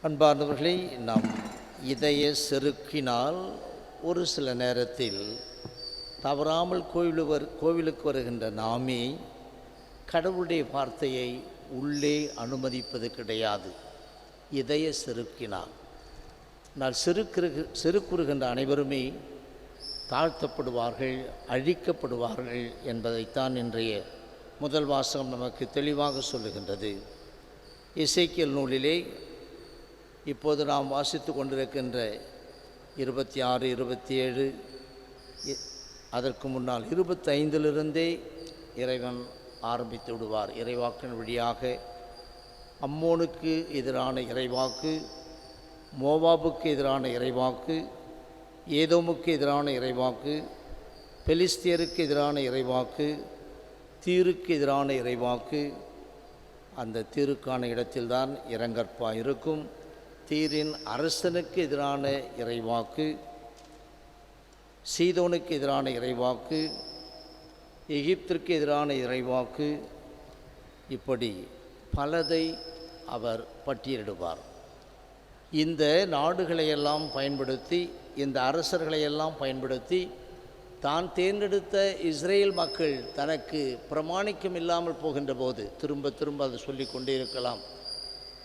அன்பார்ந்தவர்களே, நம் இதய செருக்கினால் ஒரு சில நேரத்தில் தவறாமல் கோவிலுக்கு வருகின்ற நாமே கடவுளுடைய வார்த்தையை உள்ளே அனுமதிப்பது கிடையாது. இதய செருக்கினால் நான் செருக்குறுகின்ற அனைவருமே தாழ்த்தப்படுவார்கள், அழிக்கப்படுவார்கள் என்பதைத்தான் இன்றைய முதல் வாசகம் நமக்கு தெளிவாக சொல்லுகின்றது. எசேக்கியேல் நூலிலே இப்போது நாம் வாசித்து கொண்டிருக்கின்ற 26, 27, அதற்கு முன்னால் 25 இறைவன் ஆரம்பித்து விடுவார். இறைவாக்கின் வழியாக அம்மோனுக்கு எதிரான இறைவாக்கு, மோவாபுக்கு எதிரான இறைவாக்கு, ஏதோமுக்கு எதிரான இறைவாக்கு, பெலிஸ்தியருக்கு எதிரான இறைவாக்கு, தீருக்கு எதிரான இறைவாக்கு. அந்த தீருக்கான இடத்தில்தான் இரங்கற்பா இருக்கும். தீரின் அரசனுக்கு எதிரான இறைவாக்கு, சீதோனுக்கு எதிரான இறைவாக்கு, எகிப்திற்கு எதிரான இறைவாக்கு, இப்படி பலதை அவர் பட்டியலிடுவார். இந்த நாடுகளையெல்லாம் பயன்படுத்தி, இந்த அரசர்களையெல்லாம் பயன்படுத்தி தான் தேர்ந்தெடுத்த இஸ்ரேல் மக்கள் தனக்கு பிரமாணிக்கம் இல்லாமல் போகின்ற போது திரும்ப திரும்ப அதை சொல்லி கொண்டே இருக்கலாம்.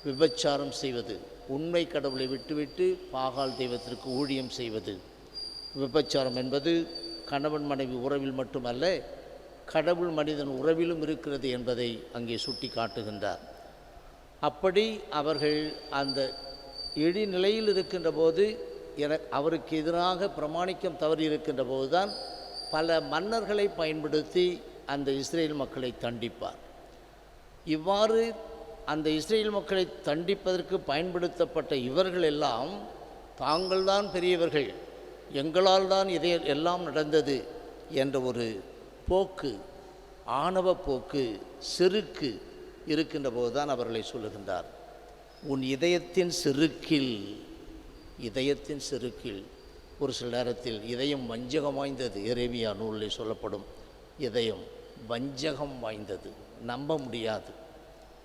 விபச்சாரம் செய்வது, உண்மை கடவுளை விட்டுவிட்டு பாகால் தெய்வத்திற்கு ஊழியம் செய்வது. விபச்சாரம் என்பது கணவன் மனைவி உறவில் மட்டுமல்ல, கடவுள் மனிதன் உறவிலும் இருக்கிறது என்பதை அங்கே சுட்டி காட்டுகின்றார். அப்படி அவர்கள் அந்த இழிநிலையில் இருக்கின்ற போது, அவருக்கு எதிராக பிரமாணிக்கம் தவறி இருக்கின்ற போதுதான் பல மன்னர்களை பயன்படுத்தி அந்த இஸ்ரேல் மக்களை தண்டிப்பார். இவ்வாறு அந்த இஸ்ரேல் மக்களை தண்டிப்பதற்கு பயன்படுத்தப்பட்ட இவர்கள் எல்லாம் தாங்கள்தான் பெரியவர்கள், எங்களால் தான் இதை எல்லாம் நடந்தது என்ற ஒரு போக்கு, ஆணவ போக்கு, செருக்கு இருக்கின்ற போதுதான் அவர்களை சொல்லுகின்றார். உன் இதயத்தின் செருக்கில் ஒரு சில நேரத்தில் இதயம் வஞ்சகம் வாய்ந்தது. எரேமியா நூலில் சொல்லப்படும் இதயம் வஞ்சகம் வாய்ந்தது, நம்ப முடியாது.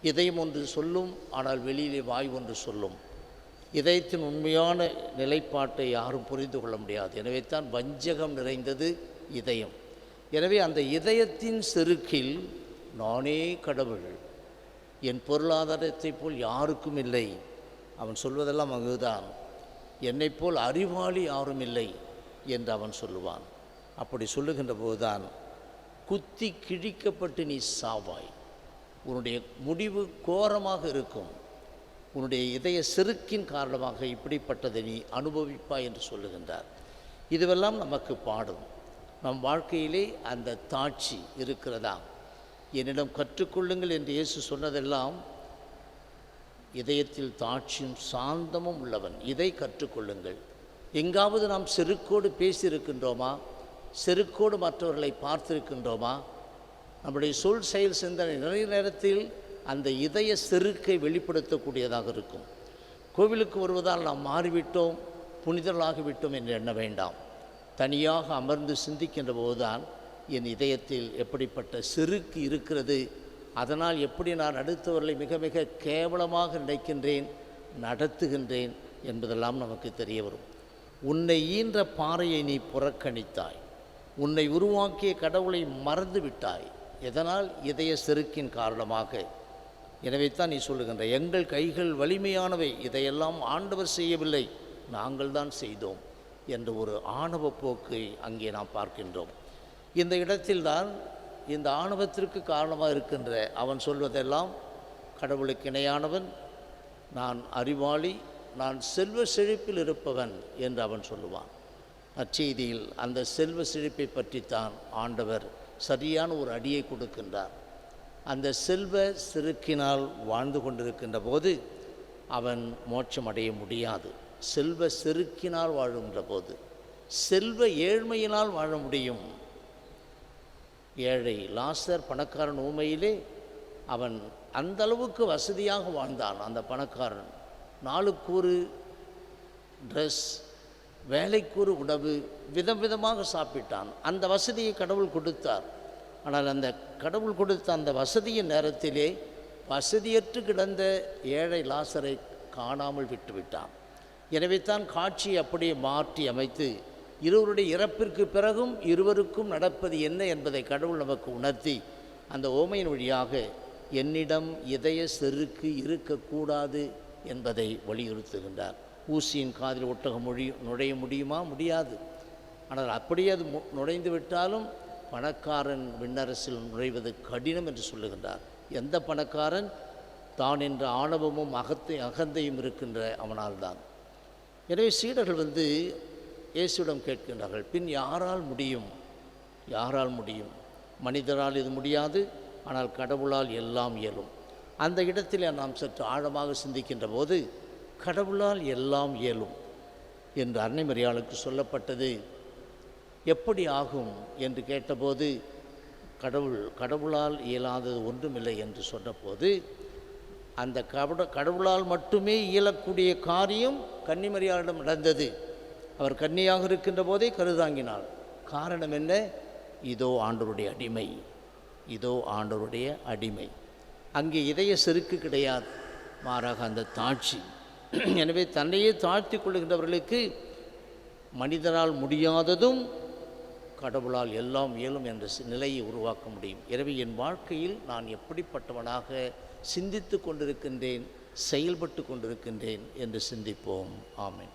இதயம் ஒன்று சொல்லும், ஆனால் வெளியிலே வாய் ஒன்று சொல்லும். இதயத்தின் உண்மையான நிலைப்பாட்டை யாரும் புரிந்து கொள்ள முடியாது. எனவே தான் வஞ்சகம் நிறைந்தது இதயம். எனவே அந்த இதயத்தின் செருக்கில் நானே கடவுள், என் பொருளாதாரத்தை போல் யாருக்கும் இல்லை, அவன் சொல்வதெல்லாம் அங்குதான், என்னை போல் அறிவாளி யாரும் இல்லை என்று அவன் சொல்லுவான். அப்படி சொல்லுகின்ற போதுதான் குத்தி கிழிக்கப்பட்டு நீ சாவாய், உன்னுடைய முடிவு கோரமாக இருக்கும், உன்னுடைய இதய செருக்கின் காரணமாக இப்படிப்பட்டதை நீ அனுபவிப்பாய் என்று சொல்லுகின்றார். இதுவெல்லாம் நமக்கு பாடும். நம் வாழ்க்கையிலே அந்த தாட்சி இருக்கிறதா? என்னிடம் கற்றுக்கொள்ளுங்கள் என்று இயேசு சொன்னதெல்லாம் இதயத்தில் தாட்சியும் சாந்தமும் உள்ளவன், இதை கற்றுக்கொள்ளுங்கள். எங்காவது நாம் செருக்கோடு பேசியிருக்கின்றோமா? செருக்கோடு மற்றவர்களை பார்த்திருக்கின்றோமா? நம்முடைய சொல், செயல், சிந்தனை நிறைய நேரத்தில் அந்த இதய செருக்கை வெளிப்படுத்தக்கூடியதாக இருக்கும். கோவிலுக்கு வருவதால் நாம் மாறிவிட்டோம், புனிதர்களாகிவிட்டோம் என்று எண்ண வேண்டாம். தனியாக அமர்ந்து சிந்திக்கின்ற போதுதான் என் இதயத்தில் எப்படிப்பட்ட செருக்கு இருக்கிறது, அதனால் எப்படி நான் அடுத்தவர்களை மிக மிக கேவலமாக நினைக்கின்றேன், நடத்துகின்றேன் என்பதெல்லாம் நமக்கு தெரிய வரும். உன்னை ஈன்ற பாறையை நீ புறக்கணித்தாய், உன்னை உருவாக்கிய கடவுளை மறந்து விட்டாய். எதனால்? இதய செருக்கின் காரணமாக. எனவே தான் நீ சொல்லுகின்ற, எங்கள் கைகள் வலிமையானவை, இதையெல்லாம் ஆண்டவர் செய்யவில்லை, நாங்கள் தான் செய்தோம் என்ற ஒரு ஆணவ போக்கை அங்கே நாம் பார்க்கின்றோம். இந்த இடத்தில்தான் இந்த ஆணவத்திற்கு காரணமாக இருக்கின்ற அவன் சொல்வதெல்லாம் கடவுளுக்கு இணையானவன், நான் அறிவாளி, நான் செல்வ செழிப்பில் இருப்பவன் என்று அவன் சொல்லுவான். அச்செய்தியில் அந்த செல்வ செழிப்பை பற்றித்தான் ஆண்டவர் சரியான ஒரு அடியை கொடுக்கின்றார். அந்த செல்வ செருக்கினால் வாழ்ந்து கொண்டிருக்கின்ற போது அவன் மோட்சம் அடைய முடியாது. செல்வ செருக்கினால் வாழுகின்ற போது, செல்வ ஏழ்மையினால் வாழ முடியும். ஏழை லாசர் பணக்காரன் ஊமையிலே அவன் அந்த அளவுக்கு வசதியாக வாழ்ந்தான். அந்த பணக்காரன் நாளுக்கூறு ட்ரெஸ், வேலைக்கூறு உணவு, விதமாக சாப்பிட்டான். அந்த வசதியை கடவுள் கொடுத்தார். ஆனால் அந்த கடவுள் கொடுத்த அந்த வசதியின் நேரத்திலே வசதியற்று கிடந்த ஏழை லாசரை காணாமல் விட்டுவிட்டான். எனவே தான் காட்சியை அப்படியே மாற்றி அமைத்து இருவருடைய இறப்பிற்கு பிறகும் இருவருக்கும் நடப்பது என்ன என்பதை கடவுள் நமக்கு உணர்த்தி அந்த ஓமையின் வழியாக என்னிடம் இதய செருக்கு இருக்கக்கூடாது என்பதை வலியுறுத்துகின்றார். ஊசியின் காதில் ஒட்டகம் நுழைய முடியுமா? முடியாது. ஆனால் அப்படியே அது நுழைந்து விட்டாலும் பணக்காரன் விண்ணரசில் நுழைவது கடினம் என்று சொல்லுகின்றார். எந்த பணக்காரன்? தான் என்ற ஆணவமும் அகந்தையும் இருக்கின்ற அவனால் தான். எனவே சீடர்கள் இயேசுவிடம் கேட்கின்றார்கள், பின் யாரால் முடியும்? யாரால் முடியும்? மனிதரால் இது முடியாது, ஆனால் கடவுளால் எல்லாம் இயலும். அந்த இடத்தில் நாம் சற்று ஆழமாக சிந்திக்கின்ற போது கடவுளால் எல்லாம் இயலும் என்று அன்னை மரியாளுக்கு சொல்லப்பட்டது எப்படி ஆகும் என்று கேட்டபோது கடவுளால் இயலாதது ஒன்றுமில்லை என்று சொன்னபோது அந்த கடவுளால் மட்டுமே இயலக்கூடிய காரியம் கன்னிமரியாளிடம் நடந்தது. அவர் கன்னியாக இருக்கின்ற போதே கருதாங்கினாள். காரணம் என்ன? இதோ ஆண்டவருடைய அடிமை, இதோ ஆண்டவருடைய அடிமை. அங்கே இதய செருக்கு கிடையாது, மாறாக அந்த தாழ்ச்சி. எனவே தன்னையே தாழ்த்தி கொள்ளுகின்றவர்களுக்கு மனிதனால் முடியாததும் கடவுளால் எல்லாம் இயலும் என்ற நிலையை உருவாக்க முடியும். எனவே என் வாழ்க்கையில் நான் எப்படிப்பட்டவனாக சிந்தித்து கொண்டிருக்கின்றேன், செயல்பட்டு கொண்டிருக்கின்றேன் என்று சிந்திப்போம். ஆமென்.